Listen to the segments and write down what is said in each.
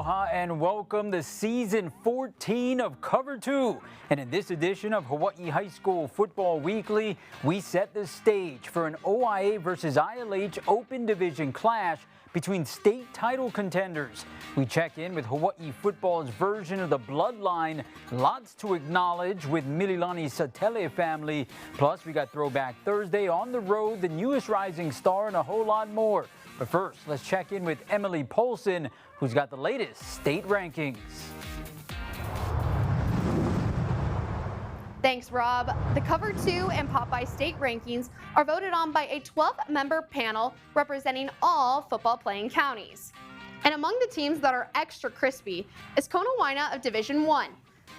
Aloha and welcome to Season 14 of Cover 2. And in this edition of Hawaii High School Football Weekly, we set the stage for an OIA versus ILH Open Division clash between state title contenders. We check in with Hawaii football's version of the bloodline. Lots to acknowledge with Mililani's Satele family. Plus, we got Throwback Thursday, on the road, the newest rising star, and a whole lot more. But first, let's check in with Emily Polson, who's got the latest state rankings. Thanks, Rob. The Cover 2 and Popeye state rankings are voted on by a 12-member panel representing all football-playing counties. And among the teams that are extra crispy is Kona Waina of Division 1.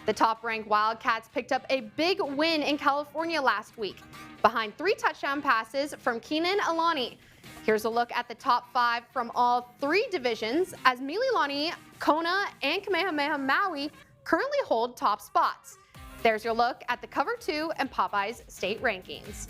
The top-ranked Wildcats picked up a big win in California last week, behind 3 touchdown passes from Keenan Alani. Here's a look at the top 5 from all 3 divisions, as Mililani, Kona, and Kamehameha Maui currently hold top spots. There's your look at the Cover 2 and Popeye's state rankings.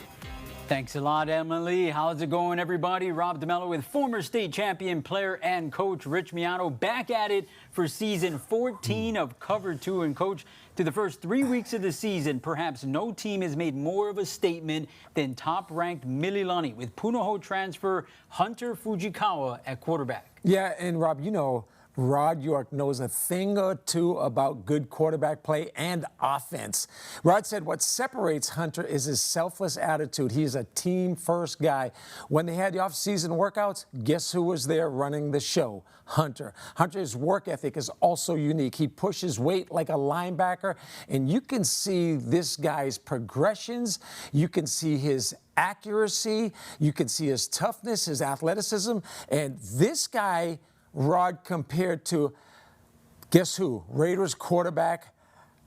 Thanks a lot, Emily. How's it going, everybody? Rob DeMello with former state champion player and coach Rich Miano back at it for Season 14 of Cover 2. And Coach, through the first 3 weeks of the season, perhaps no team has made more of a statement than top-ranked Mililani, with Punahou transfer Hunter Fujikawa at quarterback. Yeah, and Rob, you know, Rod York knows a thing or two about good quarterback play and offense. Rod said what separates Hunter is his selfless attitude. He's a team-first guy. When they had the off-season workouts, guess who was there running the show? Hunter. Hunter's work ethic is also unique. He pushes weight like a linebacker, and you can see this guy's progressions. You can see his accuracy. You can see his toughness, his athleticism, and this guy, Rod, compared to, guess who? Raiders quarterback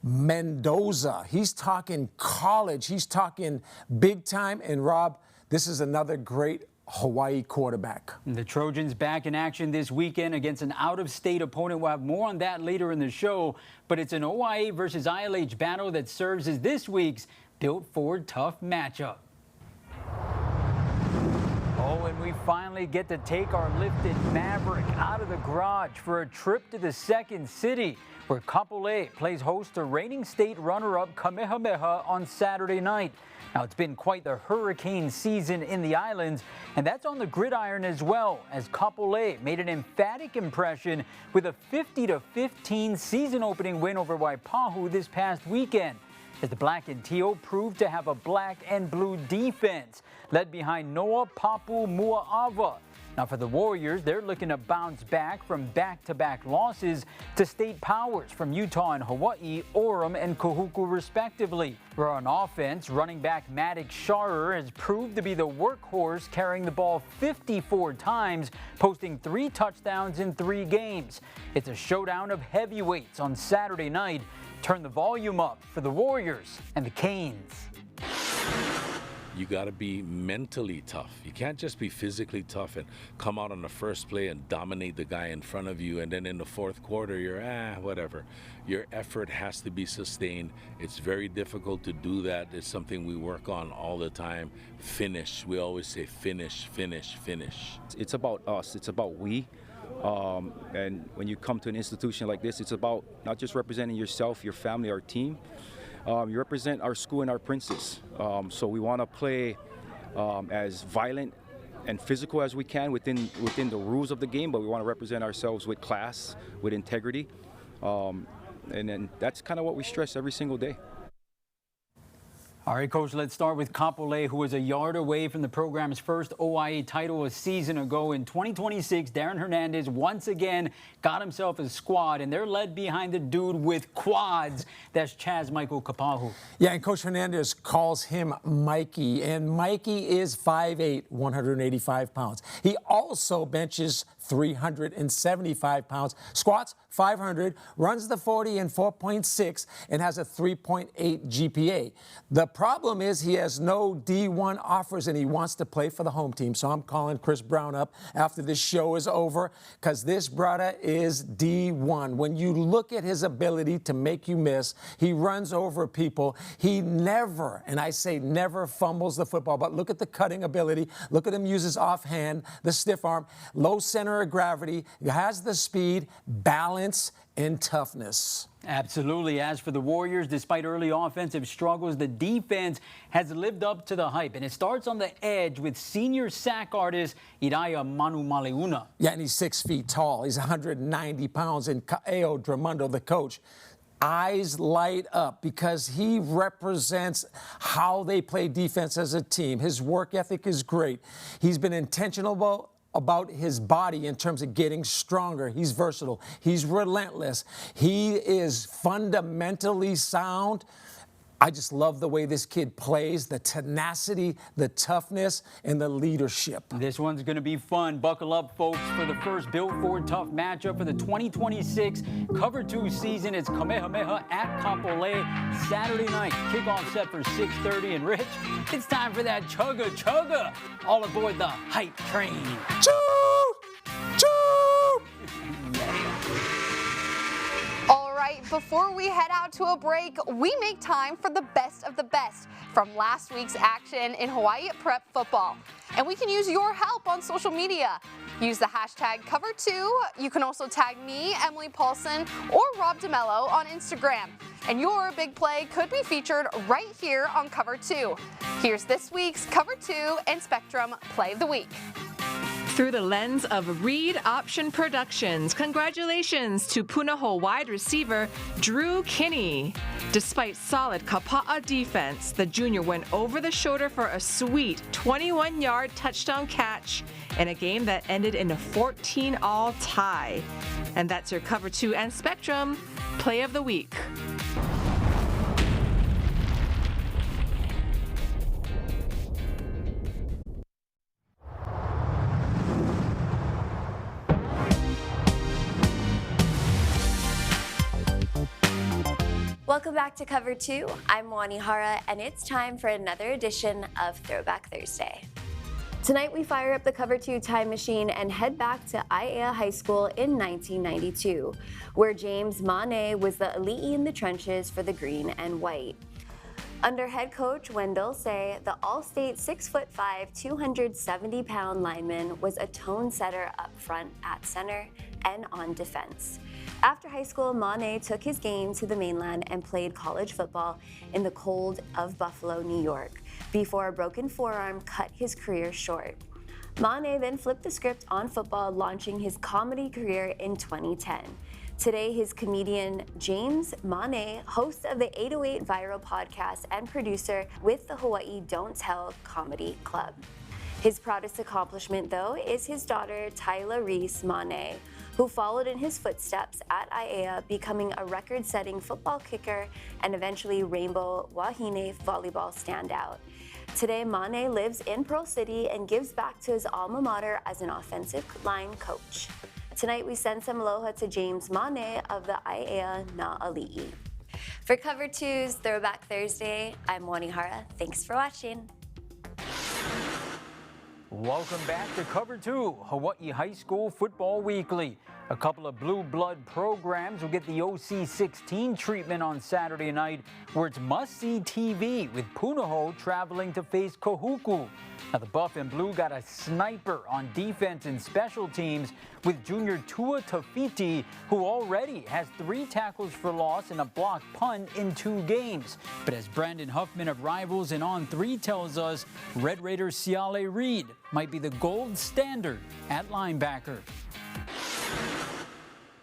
Mendoza. He's talking college. He's talking big time. And Rob, this is another great Hawaii quarterback. The Trojans back in action this weekend against an out-of-state opponent. We'll have more on that later in the show. But it's an OIA versus ILH battle that serves as this week's Built Ford Tough matchup. Oh, and we finally get to take our lifted Maverick out of the garage for a trip to the second city, where Kapolei plays host to reigning state runner-up Kamehameha on Saturday night. Now, it's been quite the hurricane season in the islands, and that's on the gridiron as well, as Kapolei made an emphatic impression with a 50-15 season-opening win over Waipahu this past weekend, as the Black and Teal proved to have a black and blue defense, led behind Noah Papu Mua'ava. Now for the Warriors, they're looking to bounce back from back-to-back losses to state powers from Utah and Hawaii, Orem and Kahuku respectively. Where on offense, running back Maddox Sharer has proved to be the workhorse, carrying the ball 54 times, posting 3 touchdowns in 3 games. It's a showdown of heavyweights on Saturday night. Turn the volume up for the Warriors and the Canes. You got to be mentally tough. You can't just be physically tough and come out on the first play and dominate the guy in front of you, and then in the fourth quarter you're whatever. Your effort has to be sustained. It's very difficult to do that. It's something we work on all the time. Finish. We always say finish, finish, finish. It's about us. It's about we. And when you come to an institution like this, it's about not just representing yourself, your family, our team. You represent our school and our princes. So we want to play as violent and physical as we can within the rules of the game, but we want to represent ourselves with class, with integrity. And then that's kind of what we stress every single day. All right, Coach, let's start with Kapolei, who was a yard away from the program's first OIA title a season ago. In 2026, Darren Hernandez once again got himself a squad, and they're led behind the dude with quads. That's Chaz Michael Kapahu. Yeah, and Coach Hernandez calls him Mikey, and Mikey is 5'8", 185 pounds. He also benches 375 pounds, squats 500, runs the 40 in 4.6, and has a 3.8 GPA. The problem is he has no D1 offers, and he wants to play for the home team. So I'm calling Chris Brown up after this show is over, because this brother is D1. When you look at his ability to make you miss, he runs over people. He never, and I say never, fumbles the football. But look at the cutting ability. Look at him use his offhand, the stiff arm, low center center of gravity, he has the speed, balance, and toughness. Absolutely. As for the Warriors, despite early offensive struggles, the defense has lived up to the hype. And it starts on the edge with senior sack artist Iraya Manumaleuna. Yeah, and he's 6 feet tall. He's 190 pounds. And Ka'eo Dramundo, the coach, eyes light up because he represents how they play defense as a team. His work ethic is great. He's been intentional about his body in terms of getting stronger. He's versatile. He's relentless. He is fundamentally sound. I just love the way this kid plays, the tenacity, the toughness, and the leadership. This one's going to be fun. Buckle up, folks, for the first Built Ford Tough matchup for the 2026 Cover 2 season. It's Kamehameha at Kapolei Saturday night. Kickoff set for 6:30. And Rich, it's time for that chugga chugga. All aboard the hype train. Choo! Choo! All right, before we head out to a break, we make time for the best of the best from last week's action in Hawaii Prep football. And we can use your help on social media. Use the hashtag Cover2. You can also tag me, Emily Paulson, or Rob DeMello on Instagram. And your big play could be featured right here on Cover 2. Here's this week's Cover 2 and Spectrum Play of the Week. Through the lens of Reed Option Productions, congratulations to Punahou wide receiver Drew Kinney. Despite solid Kapa'a defense, the junior went over the shoulder for a sweet 21-yard touchdown catch in a game that ended in a 14-all tie. And that's your Cover 2 and Spectrum Play of the Week. Welcome back to Cover 2. I'm Wani Hara, and it's time for another edition of Throwback Thursday. Tonight, we fire up the Cover 2 time machine and head back to Aiea High School in 1992, where James Mane was the elite in the trenches for the green and white. Under head coach Wendell Say, the All-State 6'5", 270-pound lineman was a tone setter up front at center and on defense. After high school, Mane took his game to the mainland and played college football in the cold of Buffalo, New York, before a broken forearm cut his career short. Mane then flipped the script on football, launching his comedy career in 2010. Today, his comedian James Mane, host of the 808 Viral podcast and producer with the Hawaii Don't Tell Comedy Club. His proudest accomplishment, though, is his daughter Tyla Reese Mane, who followed in his footsteps at Aiea, becoming a record-setting football kicker and eventually Rainbow Wahine volleyball standout. Today, Mane lives in Pearl City and gives back to his alma mater as an offensive line coach. Tonight, we send some aloha to James Mane of the Aiea Na'ali'i. For Cover 2's Throwback Thursday, I'm Wani Hara. Thanks for watching. Welcome back to Cover 2, Hawaii High School Football Weekly. A couple of blue blood programs will get the OC16 treatment on Saturday night, where it's must-see TV with Punahou traveling to face Kahuku. Now, the Buff and Blue got a sniper on defense and special teams with junior Tua Tafiti, who already has 3 tackles for loss and a blocked punt in 2 games. But as Brandon Huffman of Rivals and On3 tells us, Red Raider Siale Reed might be the gold standard at linebacker.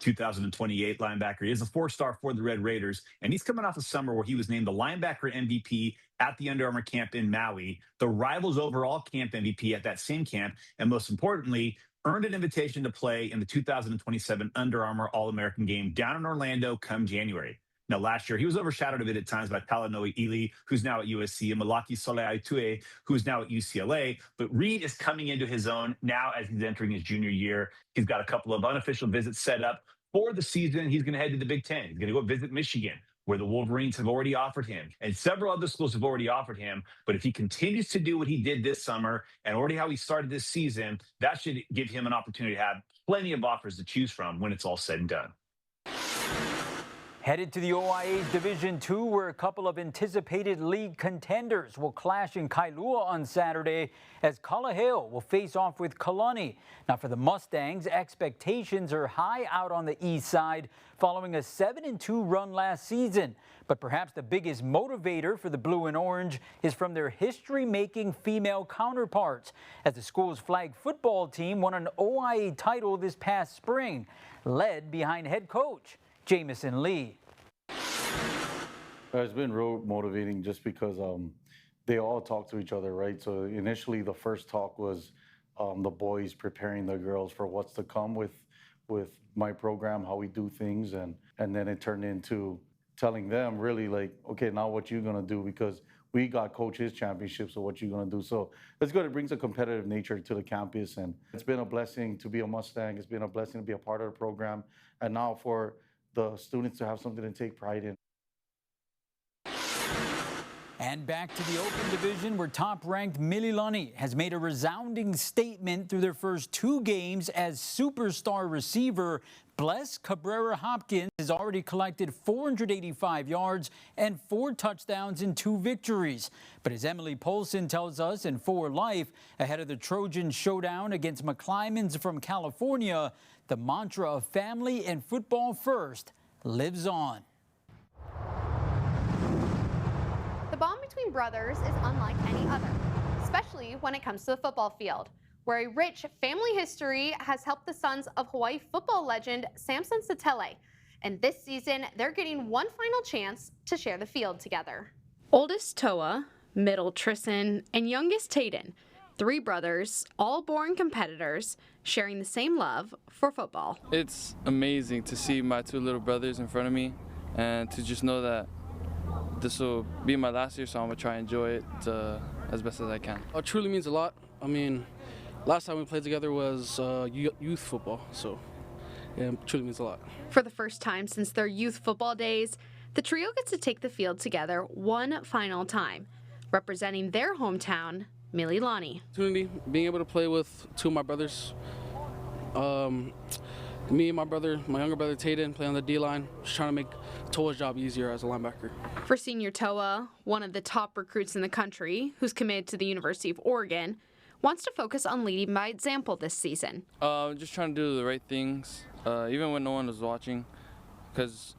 2028 linebacker. He is a 4-star for the Red Raiders, and he's coming off a summer where he was named the linebacker MVP at the Under Armour camp in Maui, the Rivals overall camp MVP at that same camp, and most importantly, earned an invitation to play in the 2027 Under Armour All-American game down in Orlando come January. Now, last year, he was overshadowed a bit at times by Talanoa Ili, who's now at USC, and Malaki Soleaitue, who's now at UCLA. But Reed is coming into his own now as he's entering his junior year. He's got a couple of unofficial visits set up for the season. He's going to head to the Big Ten. He's going to go visit Michigan, where the Wolverines have already offered him, and several other schools have already offered him. But if he continues to do what he did this summer and already how he started this season, that should give him an opportunity to have plenty of offers to choose from when it's all said and done. Headed to the OIA's Division II, where a couple of anticipated league contenders will clash in Kailua on Saturday as Kalaheo will face off with Kalani. Now for the Mustangs, expectations are high out on the east side following a 7-2 run last season. But perhaps the biggest motivator for the Blue and Orange is from their history-making female counterparts, as the school's flag football team won an OIA title this past spring, led behind head coach Jamison Lee. It's been real motivating just because they all talk to each other, right? So initially the first talk was the boys preparing the girls for what's to come with my program, how we do things, and then it turned into telling them really like, okay, now what you gonna do, because we got coaches championships, so what you gonna do? So it's good. It brings a competitive nature to the campus, and it's been a blessing to be a Mustang. It's been a blessing to be a part of the program, and now for the students to have something to take pride in. And back to the Open Division, where top-ranked Mililani has made a resounding statement through their first 2 games as superstar receiver. Bless Cabrera-Hopkins has already collected 485 yards and 4 touchdowns in 2 victories. But as Emily Polson tells us in 4 Life, ahead of the Trojan showdown against McClymans from California, the mantra of family and football first lives on. The bond between brothers is unlike any other, especially when it comes to the football field, where a rich family history has helped the sons of Hawaii football legend Samson Satele. And this season, they're getting one final chance to share the field together. Oldest Toa, middle Tristan, and youngest Tayden, 3 brothers, all born competitors, sharing the same love for football. It's amazing to see my 2 little brothers in front of me and to just know that this will be my last year, so I'm going to try and enjoy it as best as I can. It truly means a lot. I mean, last time we played together was youth football, so yeah, it truly means a lot. For the first time since their youth football days, the trio gets to take the field together one final time, representing their hometown, Mililani. Opportunity, being able to play with 2 of my brothers. Me and my younger brother Tayden, play on the D-line, just trying to make Toa's job easier as a linebacker. For senior Toa, one of the top recruits in the country, who's committed to the University of Oregon, wants to focus on leading by example this season. Just trying to do the right things, even when no one was watching, because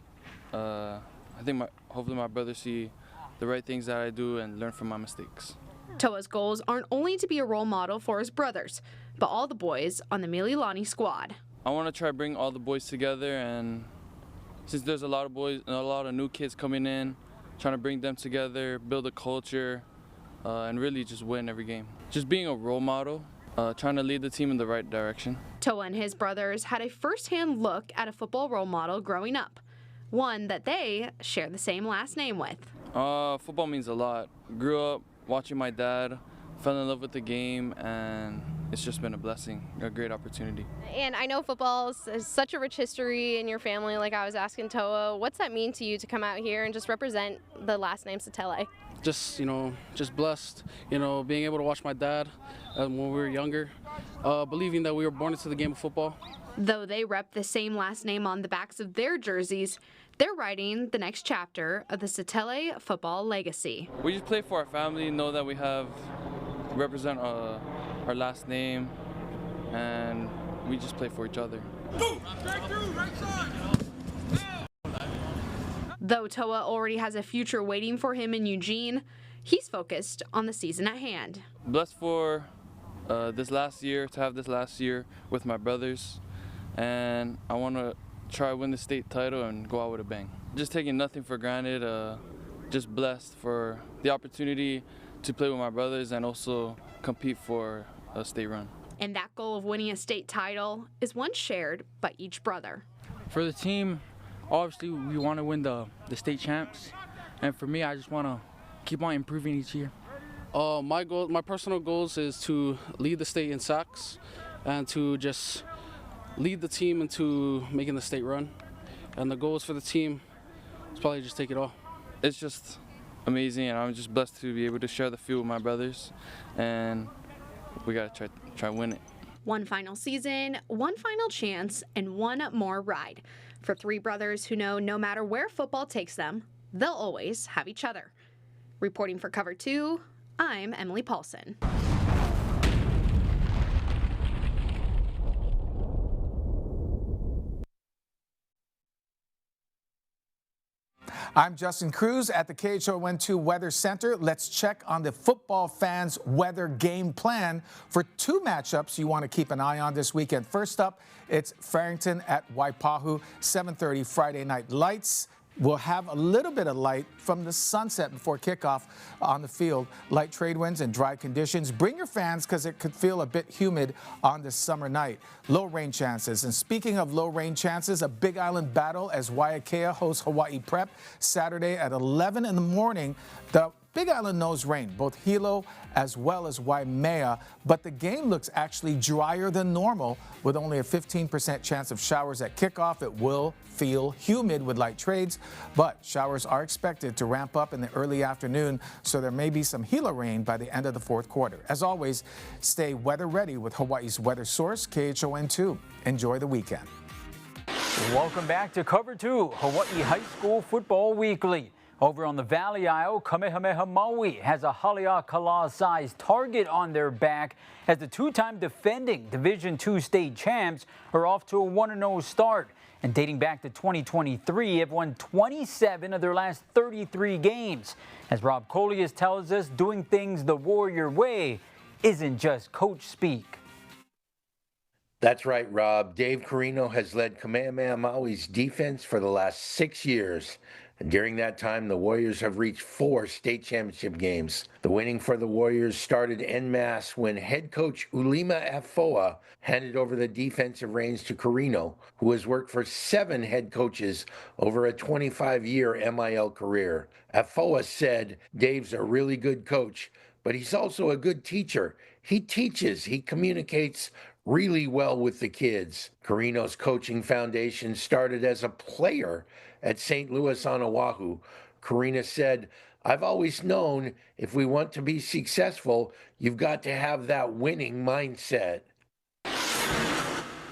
I think hopefully my brothers see the right things that I do and learn from my mistakes. Toa's goals aren't only to be a role model for his brothers, but all the boys on the Mililani squad. I want to try to bring all the boys together, and since there's a lot of boys and a lot of new kids coming in, trying to bring them together, build a culture, and really just win every game. Just being a role model, trying to lead the team in the right direction. Toa and his brothers had a first-hand look at a football role model growing up, one that they share the same last name with. Football means a lot. Grew up watching my dad, fell in love with the game, and it's just been a blessing, a great opportunity. And I know football is such a rich history in your family. Like I was asking Toa, what's that mean to you to come out here and just represent the last name Satele? Just, just blessed, being able to watch my dad when we were younger, believing that we were born into the game of football. Though they rep the same last name on the backs of their jerseys, they're writing the next chapter of the Satele football legacy. We just play for our family, know that we represent our last name, and we just play for each other. Though Toa already has a future waiting for him in Eugene, he's focused on the season at hand. Blessed for this last year, to have this last year with my brothers, and I want to try to win the state title and go out with a bang. Just taking nothing for granted, just blessed for the opportunity to play with my brothers and also compete for a state run. And that goal of winning a state title is one shared by each brother. For the team, obviously we want to win the state champs, and for me, I just want to keep on improving each year. My personal goals is to lead the state in sacks and to just lead the team into making the state run. And the goals for the team is probably just take it all. It's just amazing, and I'm just blessed to be able to share the field with my brothers, and we got to try to win it. One final season, one final chance, and one more ride For three brothers who know no matter where football takes them, they'll always have each other. Reporting for Cover 2, I'm Emily Paulson. I'm Justin Cruz at the KHON2 Weather Center. Let's check on the football fans' weather game plan for two matchups you want to keep an eye on this weekend. First up, it's Farrington at Waipahu, 7:30 Friday Night Lights. We'll have a little bit of light from the sunset before kickoff on the field. Light trade winds and dry conditions. Bring your fans because it could feel a bit humid on this summer night. Low rain chances. And speaking of low rain chances, a Big Island battle as Waiakea hosts Hawaii Prep Saturday at 11 in the morning. The Big Island knows rain, both Hilo as well as Waimea, but the game looks actually drier than normal with only a 15% chance of showers at kickoff. It will feel humid with light trades, but showers are expected to ramp up in the early afternoon, so there may be some Hilo rain by the end of the fourth quarter. As always, stay weather ready with Hawaii's weather source, KHON2. Enjoy the weekend. Welcome back to Cover 2, Hawaii High School Football Weekly. Over on the Valley Isle, Kamehameha Maui has a Haleakala-sized target on their back as the two-time defending Division II state champs are off to a 1-0 start. And dating back to 2023, have won 27 of their last 33 games. As Rob Colias tells us, doing things the Warrior way isn't just coach speak. That's right, Rob. Dave Carino has led Kamehameha Maui's defense for the last 6 years. And during that time, the Warriors have reached 4 state championship games. The winning for the Warriors started en masse when head coach Ulima Afoa handed over the defensive reins to Carino, who has worked for 7 head coaches over a 25-year MIL career. Afoa said, "Dave's a really good coach, but he's also a good teacher. He teaches, he communicates really well with the kids." Carino's coaching foundation started as a player at St. Louis on Oahu. Carino said, "I've always known if we want to be successful, you've got to have that winning mindset."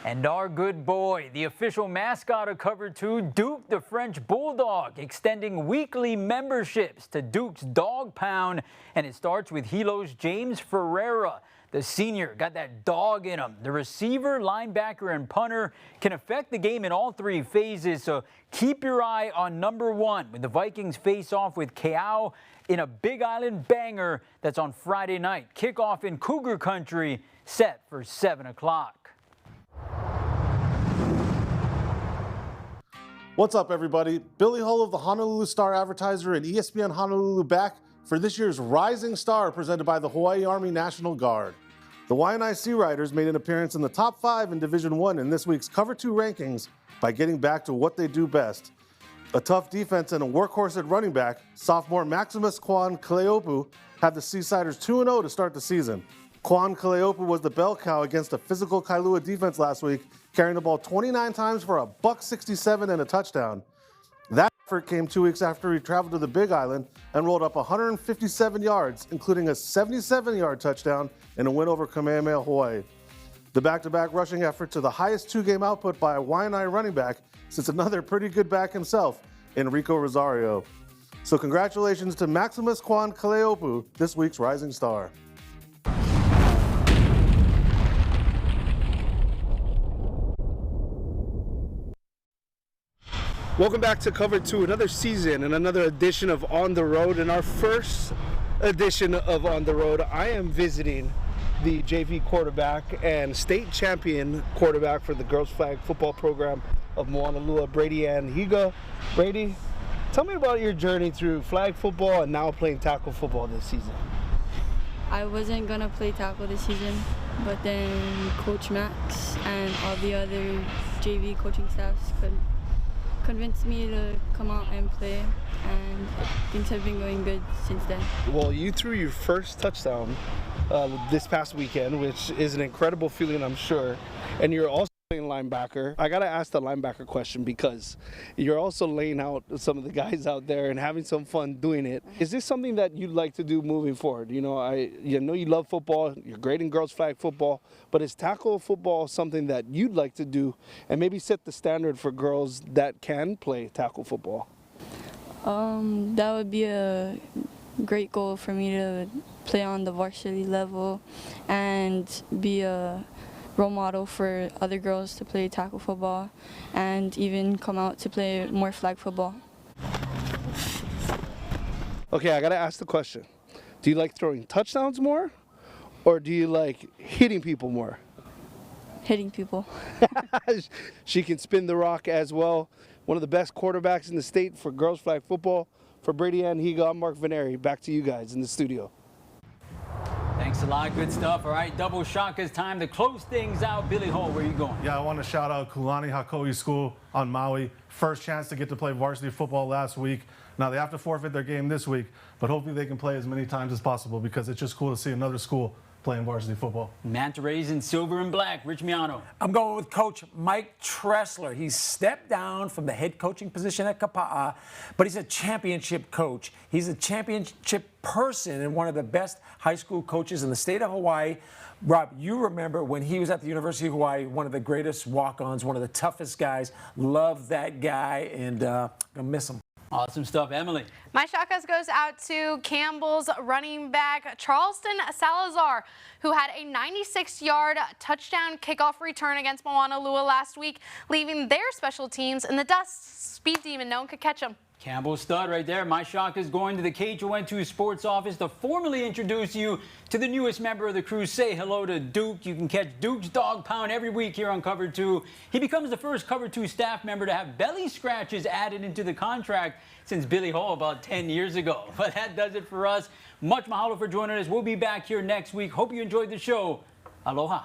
And our good boy, the official mascot of Cover 2, Duke the French Bulldog, extending weekly memberships to Duke's Dog Pound. And it starts with Hilo's James Ferreira. The senior got that dog in him. The receiver, linebacker, and punter can affect the game in all 3 phases, so keep your eye on number 1 when the Vikings face off with Keao in a Big Island banger that's on Friday night. Kickoff in Cougar Country, set for 7 o'clock. What's up, everybody? Billy Hull of the Honolulu Star Advertiser and ESPN Honolulu back for this year's Rising Star presented by the Hawaii Army National Guard. The Waianae Sea Riders made an appearance in the top 5 in Division I in this week's Cover 2 rankings by getting back to what they do best. A tough defense and a workhorse at running back, sophomore Maximus Kwan Kaleopu had the Seasiders 2-0 to start the season. Kwan Kaleopu was the bell cow against a physical Kailua defense last week, carrying the ball 29 times for a $167 and a touchdown. That effort came 2 weeks after he traveled to the Big Island and rolled up 157 yards, including a 77-yard touchdown in a win over Kamehameha, Hawaii. The back-to-back rushing effort to the highest 2-game output by a Waianae running back since another pretty good back himself, Enrico Rosario. So congratulations to Maximus Kwan Kaleopu, this week's Rising Star. Welcome back to Cover 2, another season and another edition of On the Road. In our first edition of On the Road, I am visiting the JV quarterback and state champion quarterback for the girls flag football program of Moanalua, Brady Ann Higa. Brady, tell me about your journey through flag football and now playing tackle football this season. I wasn't gonna play tackle this season, but then Coach Max and all the other JV coaching staffs convinced me to come out and play, and things have been going good since then. Well, you threw your first touchdown this past weekend, which is an incredible feeling, I'm sure, and you're also linebacker. I gotta ask the linebacker question because you're also laying out some of the guys out there and having some fun doing it. Is this something that you'd like to do moving forward? You know you love football, you're great in girls flag football, but is tackle football something that you'd like to do and maybe set the standard for girls that can play tackle football? That would be a great goal for me to play on the varsity level and be a role model for other girls to play tackle football and even come out to play more flag football. Okay, I gotta ask the question. Do you like throwing touchdowns more or do you like hitting people more? Hitting people. She can spin the rock as well. One of the best quarterbacks in the state for girls flag football. For Brady Ann Higa, I'm Mark Veneri. Back to you guys in the studio. Thanks a lot. Good stuff. All right, Double Shaka's time to close things out. Billy Hall, where are you going? Yeah, I want to shout out Kulani Hakoui School on Maui. First chance to get to play varsity football last week. Now, they have to forfeit their game this week, but hopefully they can play as many times as possible because it's just cool to see another school playing varsity football. Manta Rays in silver and black. Rich Miano. I'm going with Coach Mike Tressler. He's stepped down from the head coaching position at Kapa'a, but he's a championship coach. He's a championship person and one of the best high school coaches in the state of Hawaii. Rob, you remember when he was at the University of Hawaii, one of the greatest walk-ons, one of the toughest guys. Love that guy, and gonna miss him. Awesome stuff. Emily. My Shakas goes out to Campbell's running back Charleston Salazar, who had a 96-yard touchdown kickoff return against Moanalua last week, leaving their special teams in the dust. Speed demon, no one could catch him. Campbell stud right there. My Shock is going to the KHON2 Sports Office to formally introduce you to the newest member of the crew. Say hello to Duke. You can catch Duke's Dog Pound every week here on Cover 2. He becomes the first Cover 2 staff member to have belly scratches added into the contract since Billy Hall about 10 years ago. But that does it for us. Much mahalo for joining us. We'll be back here next week. Hope you enjoyed the show. Aloha.